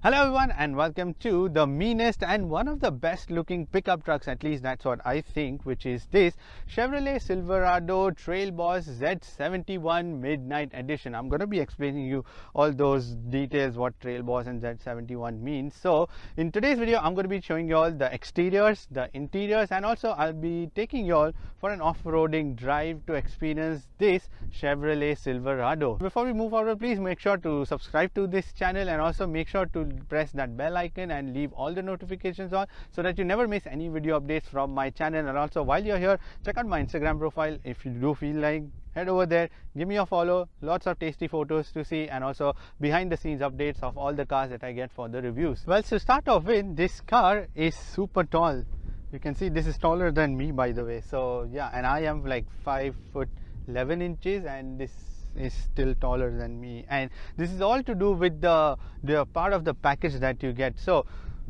Hello everyone and welcome to the meanest and one of the best looking pickup trucks, at least that's what I think, which is this Chevrolet Silverado Trail Boss Z71 Midnight Edition. I'm going to be explaining you all those details, what Trail Boss and Z71 means. So in today's video I'm going to be showing you all the exteriors, the interiors, and also I'll be taking you all for an off-roading drive to experience this Chevrolet Silverado. Before we move forward, please make sure to subscribe to this channel and also make sure to press that bell icon and leave all the notifications on so that you never miss any video updates from my channel. And also while you're here, check out my Instagram profile. If you do feel like, head over there, give me a follow, lots of tasty photos to see, and also behind the scenes updates of all the cars that I get for the reviews. Well, to start off with, this car is super tall. You can see this is taller than me, by the way. So yeah, and I am like 5'11" and this is still taller than me, and this is all to do with the part of the package that you get. So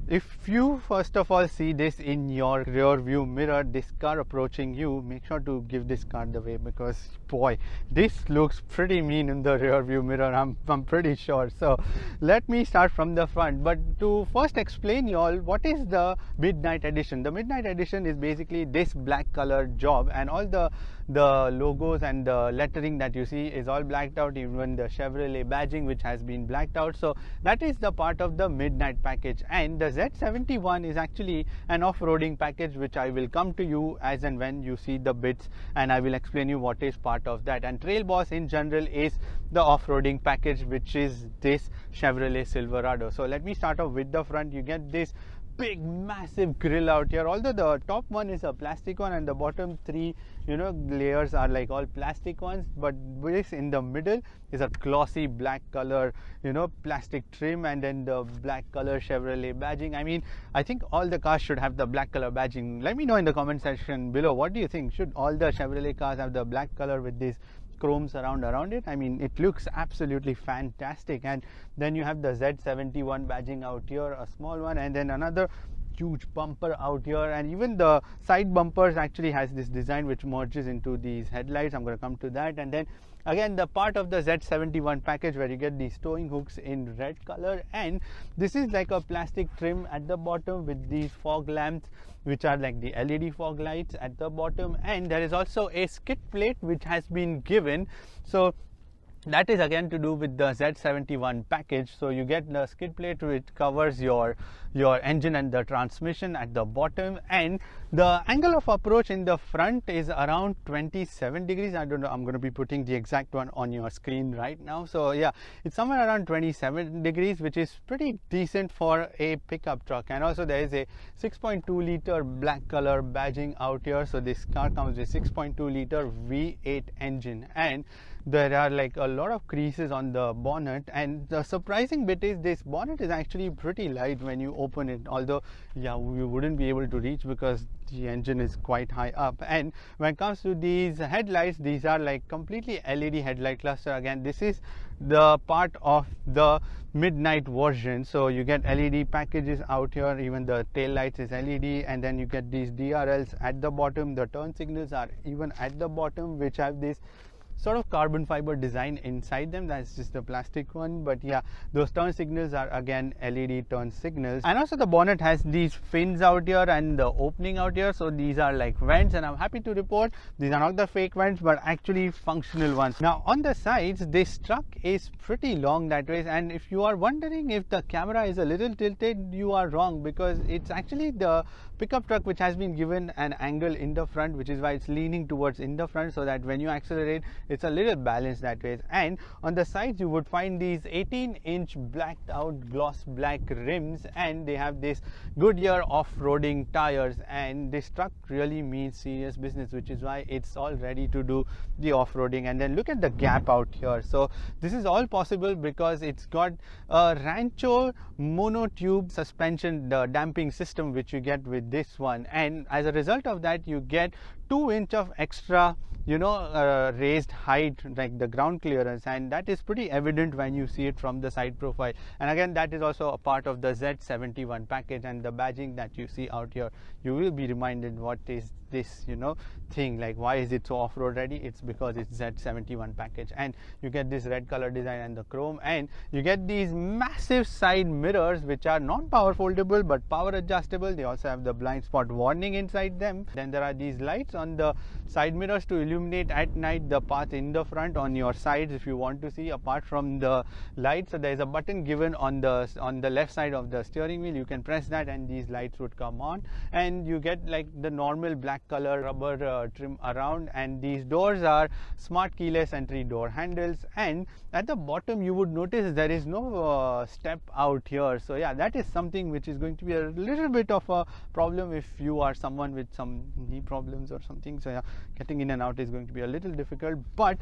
if you first of all see this in your rear view mirror, this car approaching you, make sure to give this car the way, because boy, this looks pretty mean in the rear view mirror, I'm pretty sure. So let me start from the front, but to first explain you all what is the Midnight Edition. The Midnight Edition is basically this black color job, and all the logos and the lettering that you see is all blacked out, even the Chevrolet badging which has been blacked out. So that is the part of the Midnight package, and the Z71 is actually an off-roading package which I will come to you as and when you see the bits, and I will explain you what is part of that. And Trail Boss in general is the off-roading package, which is this Chevrolet Silverado. So let me start off with the front. You get this big massive grill out here, although the top one is a plastic one and the bottom three layers are like all plastic ones, but this in the middle is a glossy black color plastic trim, and then the black color Chevrolet badging. I mean, I think all the cars should have the black color badging. Let me know in the comment section below, what do you think? Should all the Chevrolet cars have the black color with this chrome surround around it? I mean, it looks absolutely fantastic. And then you have the Z71 badging out here, a small one, and then another huge bumper out here, and even the side bumpers actually has this design which merges into these headlights. I'm going to come to that. And then again, the part of the Z71 package where you get these towing hooks in red color, and this is like a plastic trim at the bottom with these fog lamps which are like the LED fog lights at the bottom, and there is also a skid plate which has been given. So that is again to do with the Z71 package. So you get the skid plate which covers your engine and the transmission at the bottom, and the angle of approach in the front is around 27 degrees. I don't know, I'm going to be putting the exact one on your screen right now. So yeah, it's somewhere around 27 degrees, which is pretty decent for a pickup truck. And also there is a 6.2 liter black color badging out here. So this car comes with 6.2 liter V8 engine, and there are like a lot of creases on the bonnet, and the surprising bit is this bonnet is actually pretty light when you open it, although yeah, you wouldn't be able to reach because the engine is quite high up. And when it comes to these headlights, these are like completely LED headlight cluster. Again, this is the part of the Midnight version. So you get LED packages out here, even the tail lights is LED, and then you get these DRLs at the bottom. The turn signals are even at the bottom, which have this sort of carbon fiber design inside them. That's just the plastic one, but yeah, those turn signals are again LED turn signals. And also the bonnet has these fins out here and the opening out here, so these are like vents, and I'm happy to report these are not the fake vents but actually functional ones. Now on the sides, this truck is pretty long that way, and if you are wondering if the camera is a little tilted, you are wrong, because it's actually the pickup truck which has been given an angle in the front, which is why it's leaning towards in the front, so that when you accelerate it's a little balanced that way. And on the sides you would find these 18-inch blacked out gloss black rims, and they have this Goodyear off-roading tires, and this truck really means serious business, which is why it's all ready to do the off-roading. And then look at the gap out here. So this is all possible because it's got a Rancho monotube suspension, the damping system which you get with this one, and as a result of that you get 2 inch of extra raised height, like the ground clearance, and that is pretty evident when you see it from the side profile. And again, that is also a part of the Z71 package, and the badging that you see out here, you will be reminded what is this thing, like why is it so off-road ready? It's because it's Z71 package, and you get this red color design and the chrome, and you get these massive side mirrors which are not power foldable but power adjustable. They also have the blind spot warning inside them. Then there are these lights on the side mirrors to illuminate at night the path in the front on your sides if you want to see apart from the lights. So there is a button given on the left side of the steering wheel. You can press that and these lights would come on, and you get like the normal black color rubber trim around, and these doors are smart keyless entry door handles. And at the bottom you would notice there is no step out here. So yeah, that is something which is going to be a little bit of a problem if you are someone with some knee problems or something. So yeah, getting in and out is going to be a little difficult, but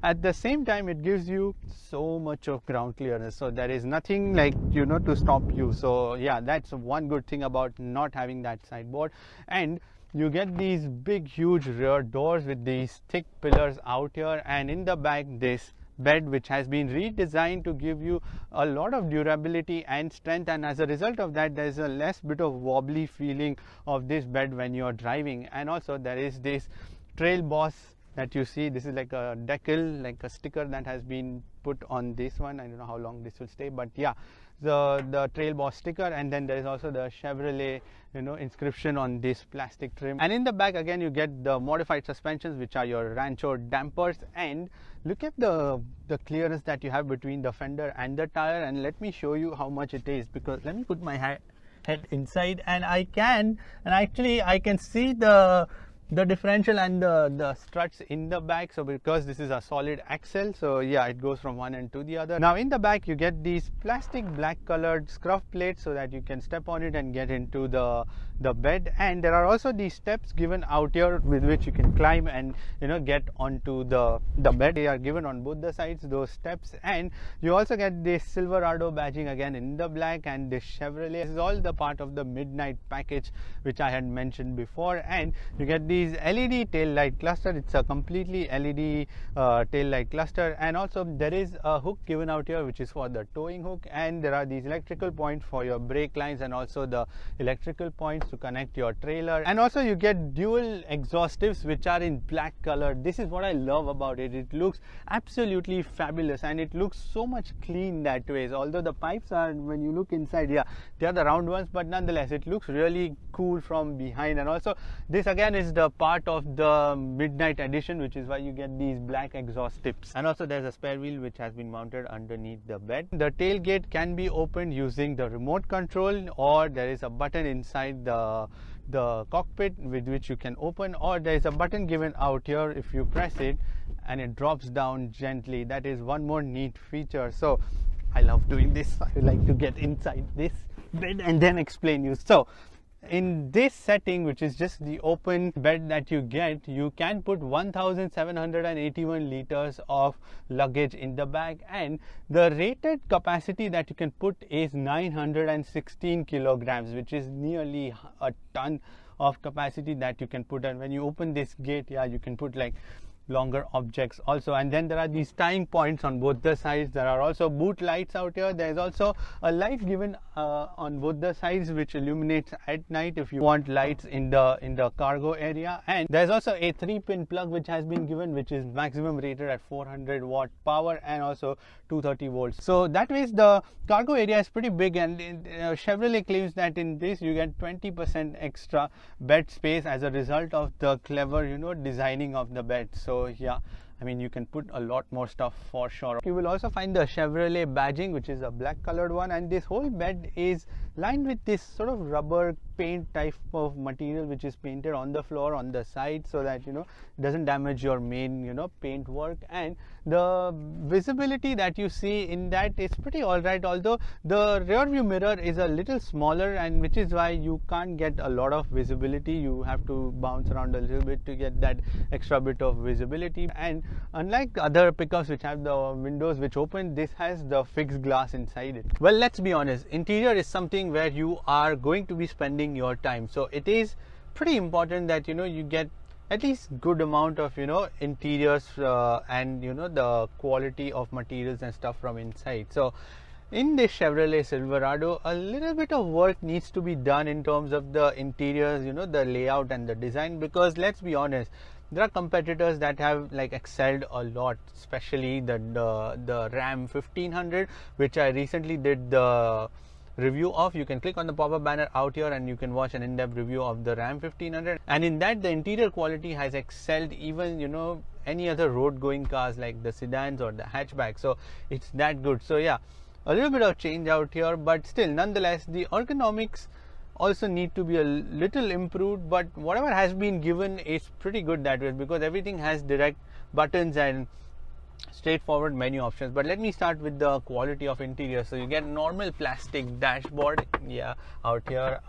at the same time it gives you so much of ground clearance, so there is nothing like to stop you. So yeah, that's one good thing about not having that sideboard. And you get these big huge rear doors with these thick pillars out here, and in the back this bed which has been redesigned to give you a lot of durability and strength, and as a result of that there is a less bit of wobbly feeling of this bed when you are driving. And also there is this Trail Boss that you see. This is like a decal, like a sticker that has been put on this one. I don't know how long this will stay, but yeah, the Trail Boss sticker. And then there is also the Chevrolet inscription on this plastic trim. And in the back again you get the modified suspensions which are your Rancho dampers. And look at the clearance that you have between the fender and the tire, and let me show you how much it is, because let me put my head inside and I can see the differential and the struts in the back. So because this is a solid axle, so yeah, it goes from one end to the other. Now in the back you get these plastic black colored scruff plates so that you can step on it and get into the bed. And there are also these steps given out here with which you can climb and get onto the bed. They are given on both the sides, those steps. And you also get this Silverado badging again in the black, and this Chevrolet. This is all the part of the midnight package which I had mentioned before. And you get these LED tail light cluster. It's a completely LED tail light cluster, and also there is a hook given out here which is for the towing hook, and there are these electrical points for your brake lines and also the electrical points to connect your trailer. And also you get dual exhaust tips which are in black color. This is what I love about it. It looks absolutely fabulous and it looks so much clean that way. So although the pipes are, when you look inside, yeah, they are the round ones, but nonetheless it looks really cool from behind. And also this again is the part of the midnight edition, which is why you get these black exhaust tips. And also there's a spare wheel which has been mounted underneath the bed. The tailgate can be opened using the remote control, or there is a button inside the cockpit with which you can open, or there is a button given out here. If you press it and it drops down gently, that is one more neat feature. So I love doing this. I like to get inside this bed and then explain you. So in this setting, which is just the open bed that you get, you can put 1781 liters of luggage in the bag, and the rated capacity that you can put is 916 kilograms, which is nearly a ton of capacity that you can put. And when you open this gate, yeah, you can put like longer objects also. And then there are these tying points on both the sides. There are also boot lights out here. There is also a light given on both the sides which illuminates at night if you want lights in the cargo area. And there's also a 3-pin plug which has been given, which is maximum rated at 400 watt power and also 230 volts. So that means the cargo area is pretty big, and Chevrolet claims that in this you get 20% extra bed space as a result of the clever designing of the bed. So yeah, I mean, you can put a lot more stuff for sure. You will also find the Chevrolet badging, which is a black colored one, and this whole bed is lined with this sort of rubber paint type of material which is painted on the floor on the side, so that it doesn't damage your main paint work. And the visibility that you see in that is pretty alright, although the rear view mirror is a little smaller, and which is why you can't get a lot of visibility. You have to bounce around a little bit to get that extra bit of visibility. And unlike other pickups which have the windows which open, this has the fixed glass inside it. Well, let's be honest, interior is something where you are going to be spending your time, so it is pretty important that you get at least good amount of interiors and the quality of materials and stuff from inside. So In this Chevrolet Silverado, a little bit of work needs to be done in terms of the interiors, the layout and the design, because let's be honest, there are competitors that have like excelled a lot, especially the Ram 1500, which I recently did the review of. You can click on the pop-up banner out here and you can watch an in-depth review of the Ram 1500, and in that the interior quality has excelled even any other road going cars like the sedans or the hatchback. So it's that good. So yeah, a little bit of change out here, but still nonetheless the ergonomics also need to be a little improved, but whatever has been given is pretty good that way, because everything has direct buttons and straightforward menu options. But let me start with the quality of interior. So you get normal plastic dashboard, out here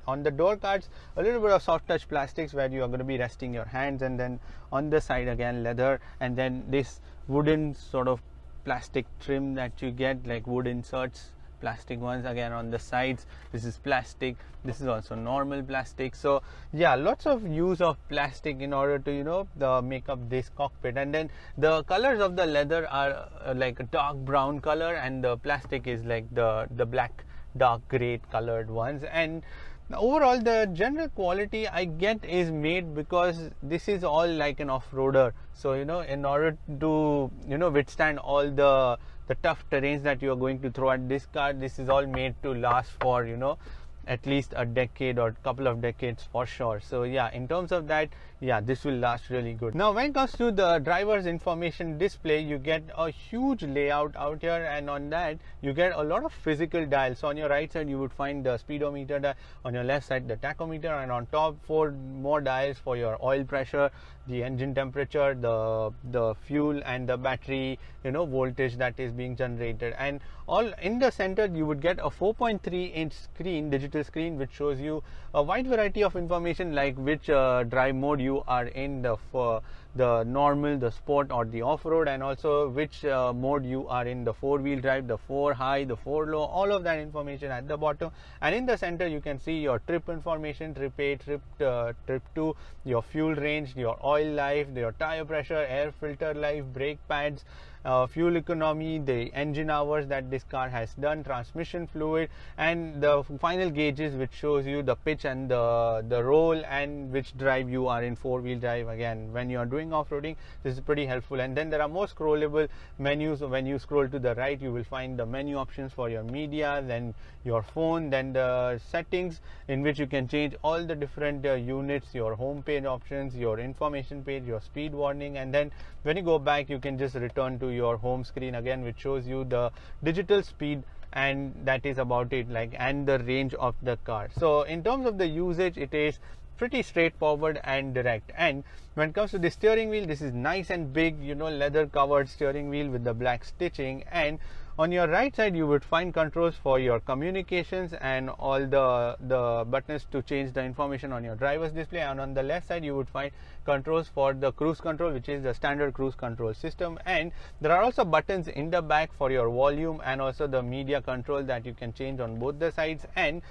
on the door cards, a little bit of soft touch plastics where you are going to be resting your hands, and then on the side again leather, and then this wooden sort of plastic trim that you get, like wood inserts, plastic ones. Again on the sides, this is plastic, this is also normal plastic. So yeah, lots of use of plastic in order to make up this cockpit. And then the colors of the leather are like a dark brown color, and the plastic is like the black dark gray colored ones. And overall the general quality I get is made because this is all like an off-roader, so in order to withstand all the tough terrains that you are going to throw at this car, this is all made to last for at least a decade or couple of decades for sure. So yeah, in terms of that, yeah, this will last really good. Now when it comes to the driver's information display, you get a huge layout out here, and on that you get a lot of physical dials. So on your right side you would find the speedometer dial, on your left side the tachometer, and on top 4 more dials for your oil pressure, the engine temperature, the fuel, and the battery voltage that is being generated. And all in the center you would get a 4.3-inch screen, digital screen, which shows you a wide variety of information, like which drive mode you are in, the normal, the sport, or the off-road, and also which mode you are in, the 4-wheel drive, the 4 high, the 4 low, all of that information at the bottom. And in the center you can see your trip information, trip A, trip 2, your fuel range, your oil life, your tire pressure, air filter life, brake pads, fuel economy, the engine hours that this car has done, transmission fluid, and the final gauges which shows you the pitch and the roll and which drive you are in, 4-wheel drive. Again, when you are doing off-roading, this is pretty helpful. And then there are more scrollable menus. When you scroll to the right, you will find the menu options for your media, then your phone, then the settings in which you can change all the different units, your home page options, your information page, your speed warning, and then when you go back you can just return to your home screen again, which shows you the digital speed, and that is about it, and the range of the car. So in terms of the usage, it is pretty straightforward and direct. And when it comes to the steering wheel, this is nice and big, leather covered steering wheel with the black stitching. And on your right side you would find controls for your communications and all the buttons to change the information on your driver's display. And on the left side you would find controls for the cruise control, which is the standard cruise control system. And there are also buttons in the back for your volume and also the media control that you can change on both the sides. And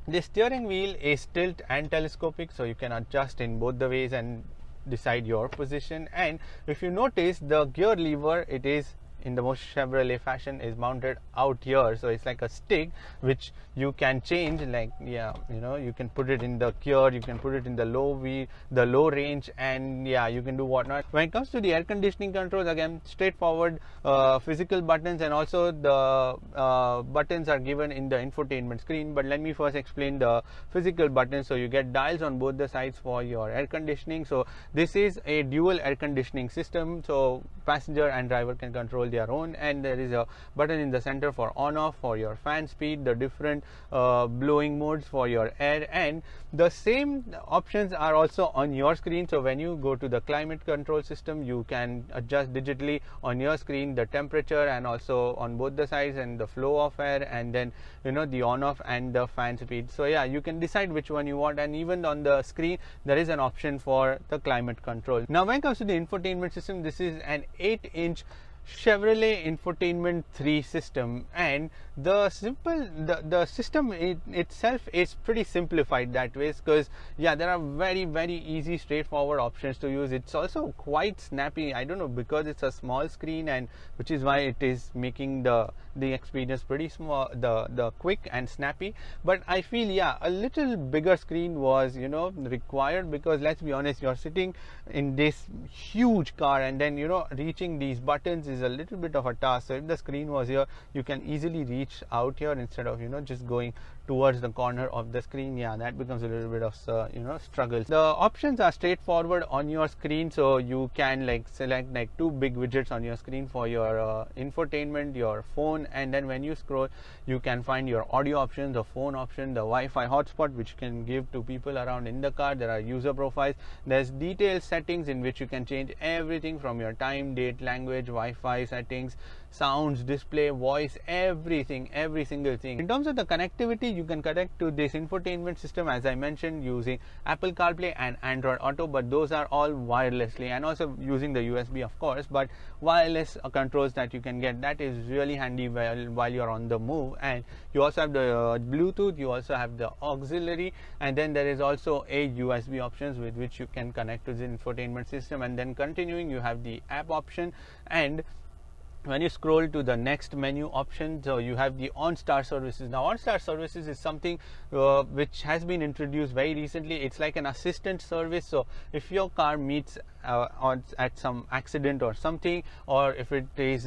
the steering wheel is tilt and telescopic, so you can adjust in both the ways and decide your position. And if you notice, the gear lever, it is in the most Chevrolet fashion, is mounted out here, so it's like a stick which you can change, you can put it in the gear, you can put it in the low range, and you can do whatnot. When it comes to the air conditioning controls, again straightforward physical buttons, and also the buttons are given in the infotainment screen. But let me first explain the physical buttons. So you get dials on both the sides for your air conditioning. So this is a dual air conditioning system, so passenger and driver can control their own. And there is a button in the center for on off, for your fan speed, the different blowing modes for your air, and the same options are also on your screen. So when you go to the climate control system, you can adjust digitally on your screen the temperature and also on both the sides, and the flow of air, and then the on off and the fan speed. So you can decide which one you want, and even on the screen there is an option for the climate control. Now when it comes to the infotainment system, this is an 8-inch Chevrolet Infotainment 3 system, and the system itself is pretty simplified that way, because yeah, there are very easy straightforward options to use. It's also quite snappy. I don't know, because it's a small screen, and which is why it is making the experience pretty small, the quick and snappy. But I feel, yeah, a little bigger screen was, you know, required, because let's be honest, you're sitting in this huge car, and then, you know, reaching these buttons is a little bit of a task. So if the screen was here, you can easily reach out here instead of, you know, just going towards the corner of the screen. Yeah, that becomes a little bit of you know, struggles. The options are straightforward on your screen, so you can like select like two big widgets on your screen for your infotainment, your phone, and then when you scroll, you can find your audio options, the phone option, the Wi-Fi hotspot, which you can give to people around in the car. There are user profiles. There's detailed settings in which you can change everything from your time, date, language, Wi-Fi settings, sounds, display, voice, everything, every single thing. In terms of the connectivity, you can connect to this infotainment system, as I mentioned, using Apple CarPlay and Android Auto, but those are all wirelessly, and also using the USB, of course, but wireless controls that you can get. That is really handy while you're on the move. And you also have the Bluetooth, you also have the auxiliary, and then there is also a USB options with which you can connect to the infotainment system. And then continuing, you have the app option, and when you scroll to the next menu option, so you have the OnStar services. Now, OnStar services is something which has been introduced very recently. It's like an assistant service. So if your car meets at some accident or something, or if it is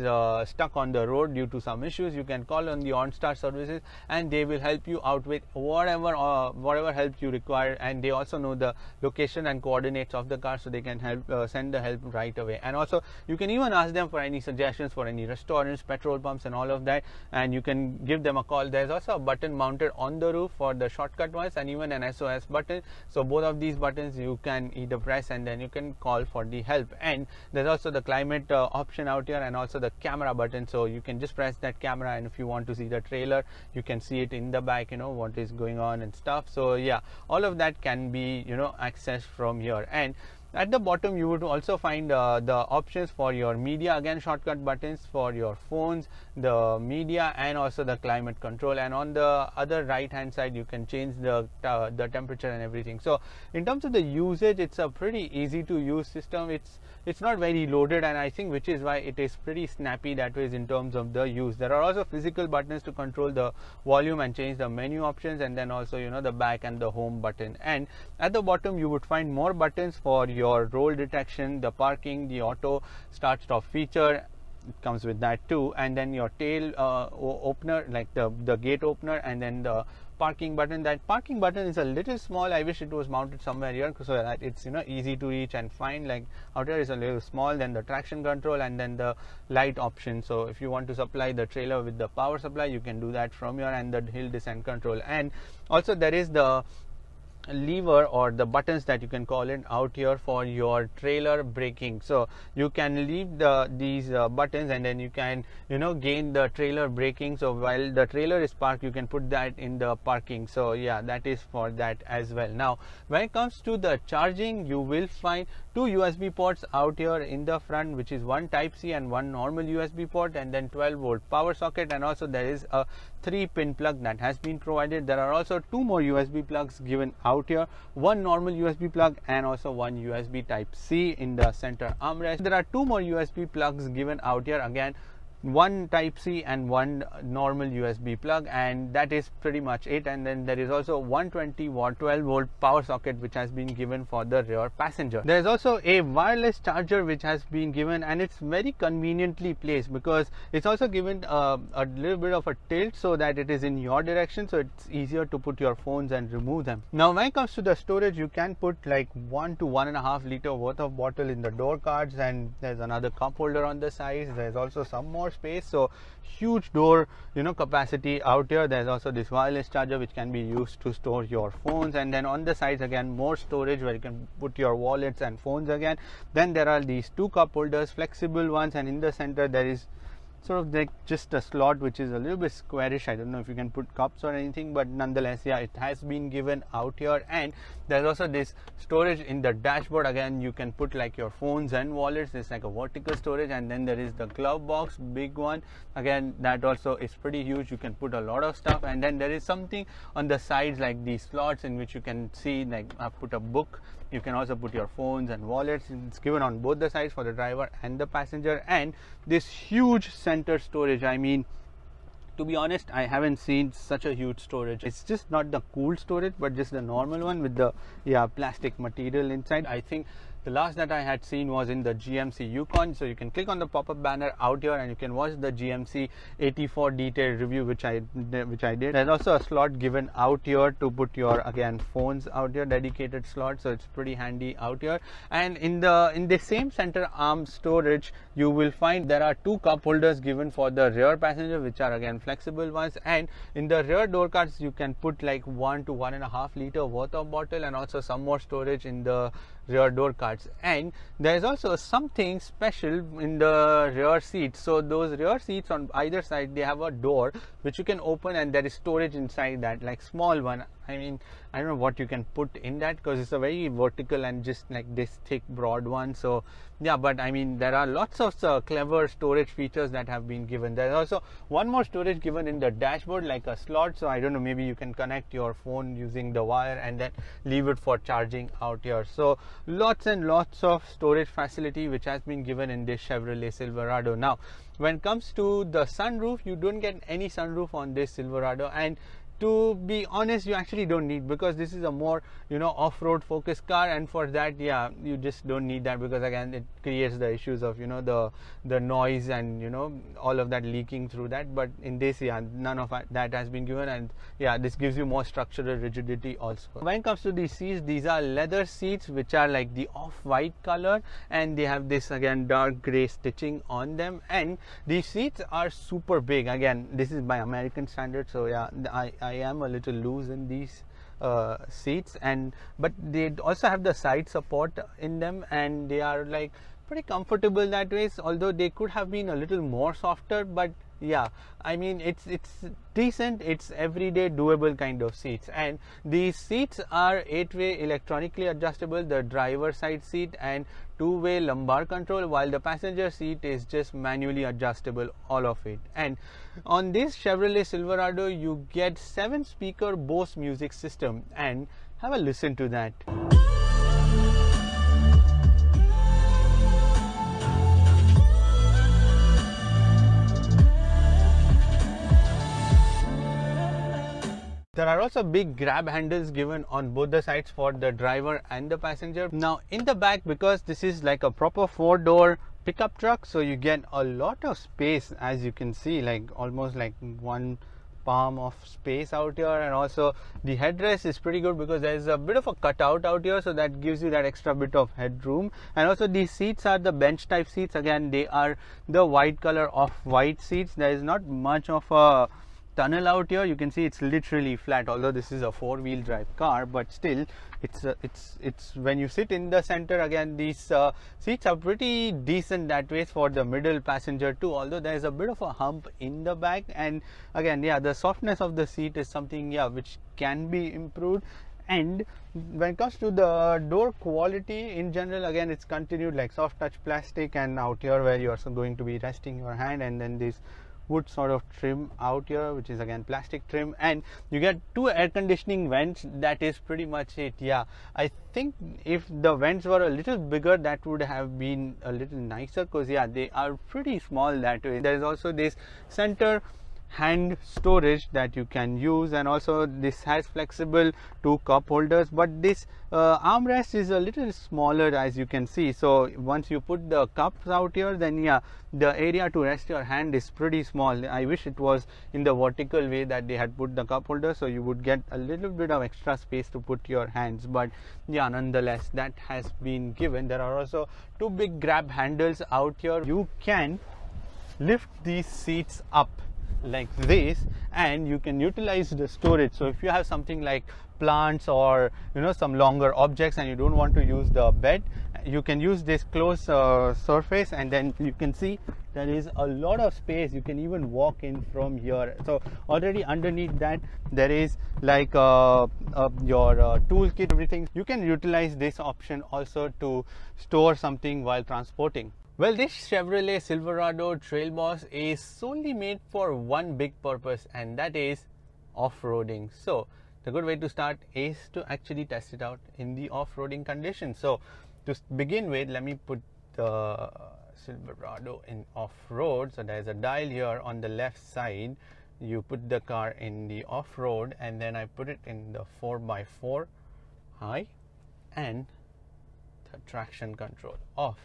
stuck on the road due to some issues, you can call on the OnStar services, and they will help you out with whatever help you require. And they also know the location and coordinates of the car, so they can help send the help right away. And also, you can even ask them for any suggestions for any restaurants, petrol pumps, and all of that, and you can give them a call. There's also a button mounted on the roof for the shortcut ones, and even an SOS button. So both of these buttons you can either press, and then you can call for the help. And there's also the climate option out here, and also the camera button. So you can just press that camera, and if you want to see the trailer, you can see it in the back, you know, what is going on and stuff. So yeah, all of that can be, you know, accessed from here. And at the bottom, you would also find the options for your media, again shortcut buttons for your phones, the media, and also the climate control. And on the other right hand side, you can change the temperature and everything. So in terms of the usage, it's a pretty easy to use system. It's not very loaded, and I think which is why it is pretty snappy that way in terms of the use. There are also physical buttons to control the volume and change the menu options, and then also, you know, the back and the home button. And at the bottom, you would find more buttons for your roll detection, the parking, the auto start stop feature. It comes with that too. And then your tail opener, like the gate opener, and then the parking button. That parking button is a little small. I wish it was mounted somewhere here so that it's, you know, easy to reach and find. Like out here is a little small. Then the traction control, and then the light option. So if you want to supply the trailer with the power supply, you can do that from here, and the hill descent control. And also there is the lever or the buttons that you can call it out here for your trailer braking. So you can leave these buttons, and then you can, you know, gain the trailer braking. So while the trailer is parked, you can put that in the parking. So yeah, that is for that as well. Now when it comes to the charging, you will find two USB ports out here in the front, which is one Type-C and one normal USB port, and then 12-volt power socket. And also there is a 3-pin plug that has been provided. There are also two more USB plugs given out here, one normal USB plug and also one USB Type-C in the center armrest. There are two more USB plugs given out here, again one Type-C and one normal USB plug, and that is pretty much it. And then there is also 120-watt 12-volt power socket which has been given for the rear passenger. There is also a wireless charger which has been given, and it's very conveniently placed because it's also given a little bit of a tilt so that it is in your direction, so it's easier to put your phones and remove them. Now when it comes to the storage, you can put like 1 to 1.5 liter worth of bottle in the door cards, and there's another cup holder on the sides. There's also some more space, so huge door, you know, capacity out here. There's also this wireless charger which can be used to store your phones, and then on the sides again more storage where you can put your wallets and phones again. Then there are these two cup holders, flexible ones, and in the center there is sort of like just a slot which is a little bit squarish. I don't know if you can put cups or anything, but nonetheless, yeah, it has been given out here. And there's also this storage in the dashboard. Again, you can put like your phones and wallets. There's like a vertical storage, and then there is the glove box, big one. Again, that also is pretty huge. You can put a lot of stuff. And then there is something on the sides like these slots in which you can see, like put a book. You can also put your phones and wallets. It's given on both the sides for the driver and the passenger. And this huge center storage, I mean, to be honest, I haven't seen such a huge storage. It's just not the cool storage, but just the normal one with the plastic material inside. I think the last that I had seen was in the GMC Yukon. So you can click on the pop-up banner out here and you can watch the GMC 84 detailed review which I did. There's also a slot given out here to put your, again, phones out here, dedicated slot, so it's pretty handy out here. And in the same center arm storage, you will find there are 2 cup holders given for the rear passenger, which are again flexible ones. And in the rear door cards, you can put like 1 to 1.5 liter worth of bottle, and also some more storage in the rear door cards. And there is also something special in the rear seats. So those rear seats on either side, they have a door which you can open, and there is storage inside that, like small one. I mean, I don't know what you can put in that because it's a very vertical and just like this thick broad one. So yeah, but I mean, there are lots of clever storage features that have been given. There's also one more storage given in the dashboard, like a slot. So I don't know, maybe you can connect your phone using the wire and then leave it for charging out here. So lots and lots of storage facility which has been given in this Chevrolet Silverado. Now, when it comes to the sunroof, you don't get any sunroof on this Silverado, and to be honest, you actually don't need, because this is a more, you know, off-road focused car, and for that, yeah, you just don't need that, because again, it creates the issues of, you know, the noise and, you know, all of that leaking through that. But in this, yeah, none of that has been given, and yeah, this gives you more structural rigidity also. When it comes to these seats, these are leather seats which are like the off-white color, and they have this, again, dark gray stitching on them. And these seats are super big. Again, this is by American standards, so yeah, I am a little loose in these seats, but they also have the side support in them, and they are like pretty comfortable that way, although they could have been a little more softer. But yeah, I mean, it's decent, it's everyday doable kind of seats. And these seats are 8-way electronically adjustable, the driver side seat, and 2-way lumbar control, while the passenger seat is just manually adjustable, all of it. And on this Chevrolet Silverado, you get 7-speaker Bose music system, and have a listen to that. There are also big grab handles given on both the sides for the driver and the passenger. Now in the back, because this is like a proper 4-door pickup truck, so you get a lot of space, as you can see, like almost like 1 palm of space out here. And also the headrest is pretty good because there is a bit of a cutout out here, so that gives you that extra bit of headroom. And also these seats are the bench type seats. Again, they are the white color of white seats. There is not much of a tunnel out here. You can see it's literally flat, although this is a 4-wheel drive car, but still it's when you sit in the center, again, these seats are pretty decent that way for the middle passenger too, although there is a bit of a hump in the back. And again, yeah, the softness of the seat is something, yeah, which can be improved. And when it comes to the door quality in general, again, it's continued like soft touch plastic, and out here where you are going to be resting your hand, and then this wood sort of trim out here, which is again plastic trim. And you get 2 air conditioning vents. That is pretty much it. Yeah, I think if the vents were a little bigger, that would have been a little nicer, because yeah, they are pretty small that way. There is also this center hand storage that you can use, and also this has flexible 2 cup holders, but this armrest is a little smaller, as you can see. So once you put the cups out here, then yeah, the area to rest your hand is pretty small. I wish it was in the vertical way that they had put the cup holder, so you would get a little bit of extra space to put your hands. But yeah, nonetheless, that has been given. There are also 2 big grab handles out here. You can lift these seats up like this, and you can utilize the storage. So if you have something like plants or, you know, some longer objects, and you don't want to use the bed, you can use this closed surface, and then you can see there is a lot of space. You can even walk in from here. So already underneath that there is like your toolkit, everything. You can utilize this option also to store something while transporting. Well, this Chevrolet Silverado Trail Boss is solely made for one big purpose, and that is off-roading. So the good way to start is to actually test it out in the off-roading conditions. So to begin with, let me put the Silverado in off-road. So there's a dial here on the left side. You put the car in the off-road, and then I put it in the 4x4 high and the traction control off,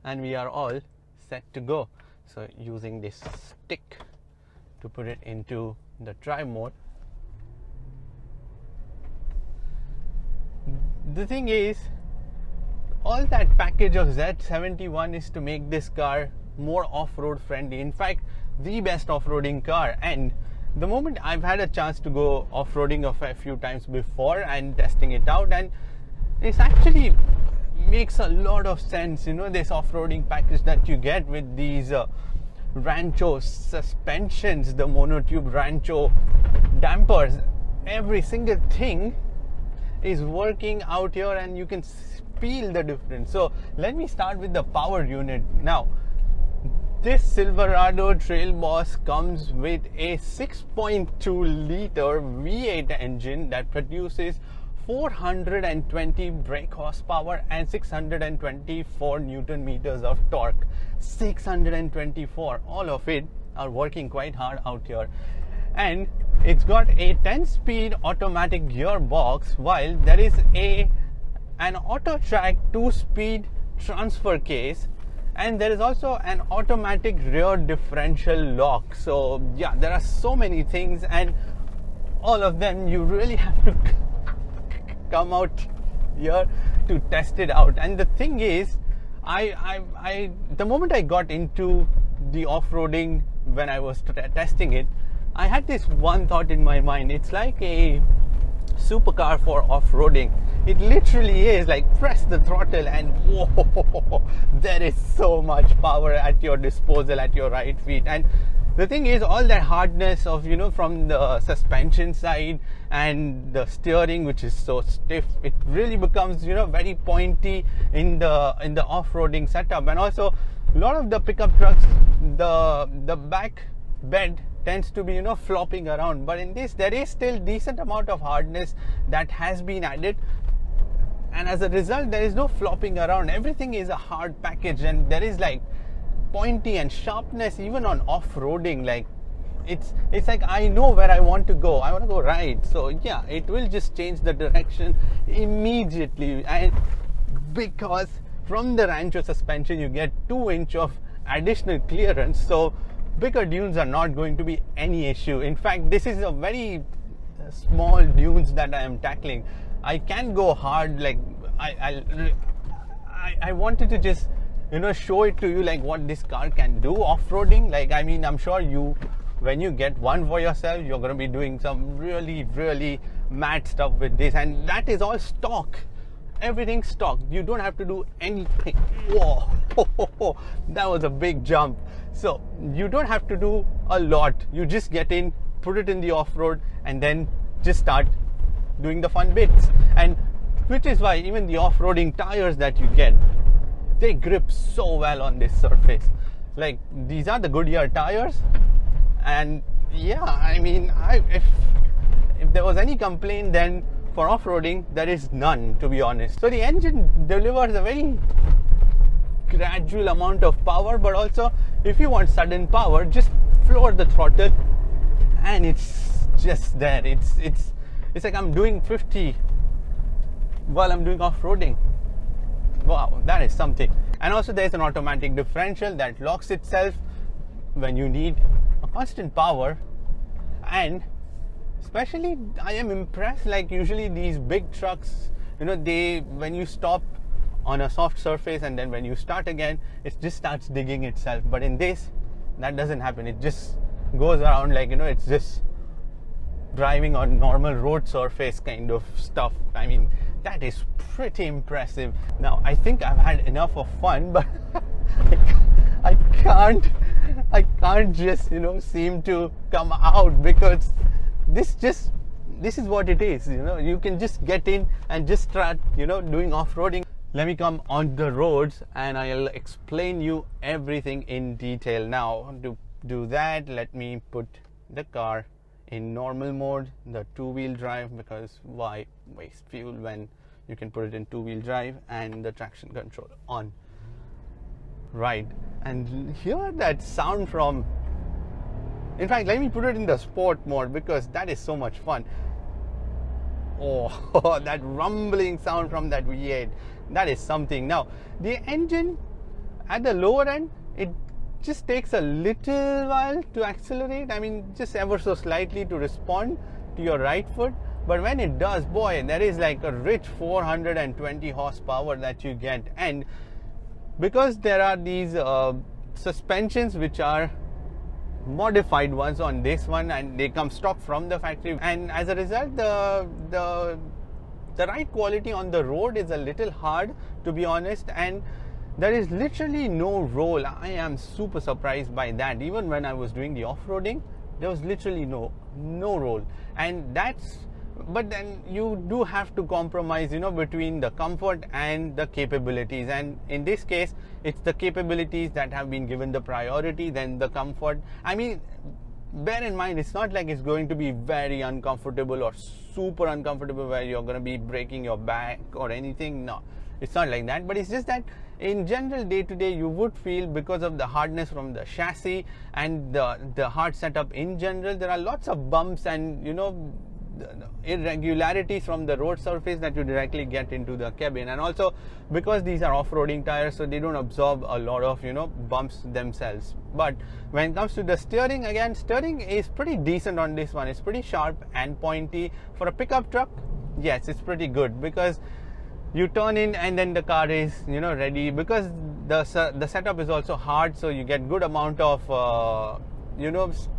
and we are all set to go. So using this stick to put it into the drive mode. The thing is, all that package of Z71 is to make this car more off-road friendly. In fact, the best off-roading car. And the moment I've had a chance to go off-roading a few times before and testing it out, and it's actually makes a lot of sense. You know, this off-roading package that you get with these Rancho suspensions, the monotube Rancho dampers, every single thing is working out here, and you can feel the difference. So let me start with the power unit. Now, this Silverado Trail Boss comes with a 6.2 liter V8 engine that produces 420 brake horsepower and 624 Newton meters of torque. 624, all of it are working quite hard out here. And it's got a 10-speed automatic gearbox, while there is an AutoTrac 2-speed transfer case, and there is also an automatic rear differential lock. So yeah, there are so many things, and all of them you really have to come out here to test it out. And the thing is, the moment I got into the off-roading, when I was testing it, I had this one thought in my mind. It's like a supercar for off-roading. It literally is like press the throttle and whoa, there is so much power at your disposal, at your right feet. And the thing is, all that hardness of, you know, from the suspension side and the steering, which is so stiff, it really becomes, you know, very pointy in the off-roading setup. And also a lot of the pickup trucks, the back bed tends to be, you know, flopping around, but in this there is still decent amount of hardness that has been added, and as a result there is no flopping around. Everything is a hard package, and there is like pointy and sharpness even on off-roading. Like it's like I know where I want to go. I want to go right, so yeah, it will just change the direction immediately. And because from the Rancho suspension you get 2 inch of additional clearance, so bigger dunes are not going to be any issue. In fact, this is a very small dunes that I am tackling. I can go hard. Like I wanted to just, you know, show it to you like what this car can do off-roading. Like, I mean, I'm sure you, when you get one for yourself, you're going to be doing some really mad stuff with this, and that is all stock. Everything stock. You don't have to do anything. Whoa, that was a big jump. So you don't have to do a lot. You just get in, put it in the off-road, and then just start doing the fun bits. And which is why even the off-roading tires that you get, they grip so well on this surface. Like, these are the Goodyear tires, and yeah, I mean, if there was any complaint, then for off-roading there is none, to be honest. So the engine delivers a very gradual amount of power, but also if you want sudden power, just floor the throttle and it's just there. It's like I'm doing 50 while I'm doing off-roading. Wow, that is something. And also there's an automatic differential that locks itself when you need a constant power. And especially I am impressed, like usually these big trucks, you know, when you stop on a soft surface and then when you start again, it just starts digging itself. But in this, that doesn't happen. It just goes around like, you know, it's just driving on normal road surface kind of stuff. I mean, that is pretty impressive. Now, I think I've had enough of fun, but I can't I can't just, seem to come out, because this is what it is. You can just get in and just start, doing off-roading. Let me come on the roads and I'll explain you everything in detail. Now, to do that, let me put the car in normal mode, the two-wheel drive, because why waste fuel when you can put it in two-wheel drive, and the traction control on. Right, and hear that sound from, in fact, let me put it in the sport mode, because that is so much fun. Oh, that rumbling sound from that V8, that is something. Now, the engine at the lower end, it just takes a little while to accelerate. I mean, just ever so slightly to respond to your right foot. But when it does, boy, there is like a rich 420 horsepower that you get. And because there are these suspensions which are modified ones on this one, and they come stock from the factory, and as a result the ride quality on the road is a little hard, to be honest, and there is literally no roll. I am super surprised by that. Even when I was doing the off-roading, there was literally no roll, and but then you do have to compromise, between the comfort and the capabilities. And in this case, it's the capabilities that have been given the priority than the comfort. I mean, bear in mind, it's not like it's going to be very uncomfortable or super uncomfortable where you're going to be breaking your back or anything. No, it's not like that. But it's just that in general, day to day, you would feel, because of the hardness from the chassis and the hard setup in general, there are lots of bumps and, irregularities from the road surface that you directly get into the cabin. And also, because these are off-roading tires, so they don't absorb a lot of bumps themselves. But when it comes to the steering, again, steering is pretty decent on this one. It's pretty sharp and pointy. For a pickup truck, yes, it's pretty good, because you turn in and then the car is ready, because the setup is also hard, so you get good amount of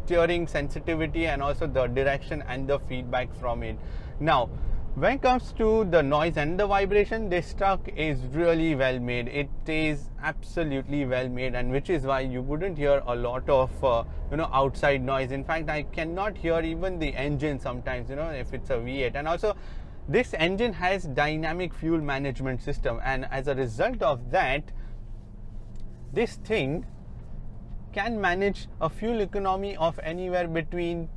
steering sensitivity, and also the direction and the feedback from it. Now, when it comes to the noise and the vibration, this truck is really well made. It is absolutely well made, and which is why you wouldn't hear a lot of outside noise. In fact, I cannot hear even the engine sometimes, if it's a V8. And also, this engine has dynamic fuel management system, and as a result of that, this thing can manage a fuel economy of anywhere between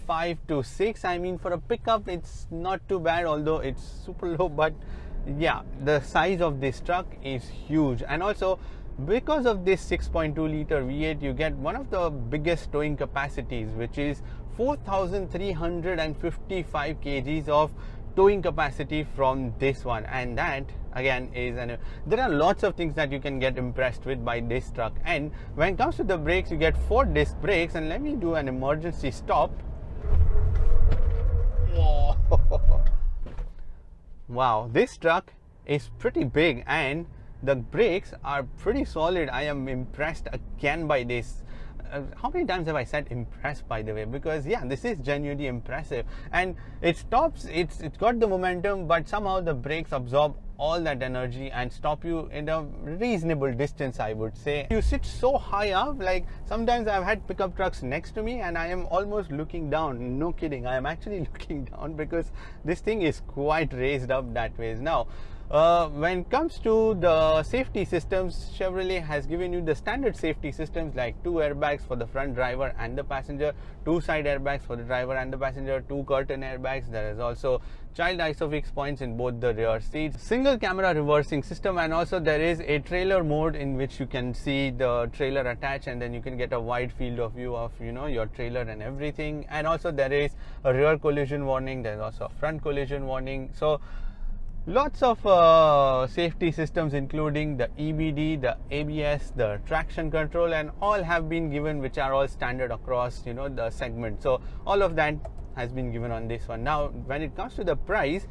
5 to 6. I mean, for a pickup, it's not too bad, although it's super low. But yeah, the size of this truck is huge. And also, because of this 6.2 liter V8, you get one of the biggest towing capacities, which is 4,355 kgs of towing capacity from this one. And that again is there are lots of things that you can get impressed with by this truck. And when it comes to the brakes, you get 4-disc brakes. And let me do an emergency stop. Whoa. Wow, this truck is pretty big and the brakes are pretty solid. I am impressed again by this. How many times have I said impressed, by the way? Because yeah, this is genuinely impressive, and it stops. It's got the momentum, but somehow the brakes absorb all that energy and stop you in a reasonable distance, I would say. You sit so high up, like sometimes I've had pickup trucks next to me and I am almost looking down. No kidding, I am actually looking down, because this thing is quite raised up that way. Now, when it comes to the safety systems, Chevrolet has given you the standard safety systems like 2 airbags for the front driver and the passenger, 2 side airbags for the driver and the passenger, 2 curtain airbags. There is also child isofix points in both the rear seats, single camera reversing system, and also there is a trailer mode in which you can see the trailer attached, and then you can get a wide field of view of your trailer and everything. And also there is a rear collision warning, there is also a front collision warning. So lots of safety systems, including the EBD, the ABS, the traction control, and all have been given, which are all standard across the segment. So all of that has been given on this one. Now, when it comes to the price,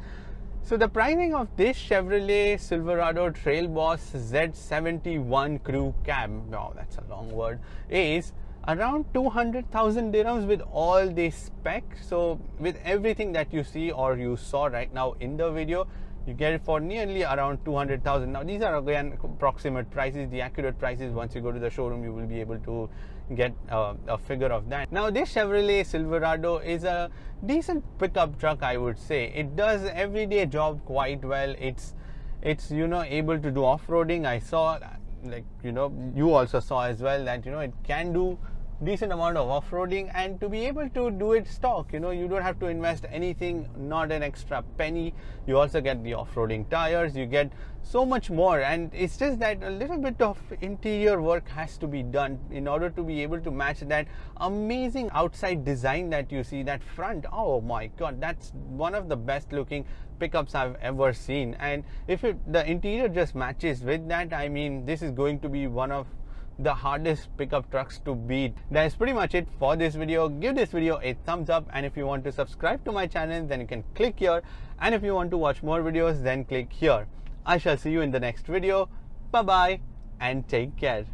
so the pricing of this Chevrolet Silverado Trail Boss Z71 Crew Cab, wow, that's a long word, is around 200,000 dirhams with all the specs. So with everything that you see or you saw right now in the video, You get it for nearly around 200,000. Now these are again approximate prices. The accurate prices, once you go to the showroom, you will be able to get a figure of that. Now this Chevrolet Silverado is a decent pickup truck, I would say. It does everyday job quite well. It's able to do off-roading. I saw, like, you also saw as well that it can do decent amount of off-roading, and to be able to do it stock, you don't have to invest anything, not an extra penny. You also get the off-roading tires, you get so much more, and it's just that a little bit of interior work has to be done in order to be able to match that amazing outside design that you see. That front, oh my god, that's one of the best looking pickups I've ever seen. And if the interior just matches with that, I mean, this is going to be one of the hardest pickup trucks to beat. That's pretty much it for this video. Give this video a thumbs up, and if you want to subscribe to my channel, then you can click here, and if you want to watch more videos, then click here. I shall see you in the next video. Bye bye and take care.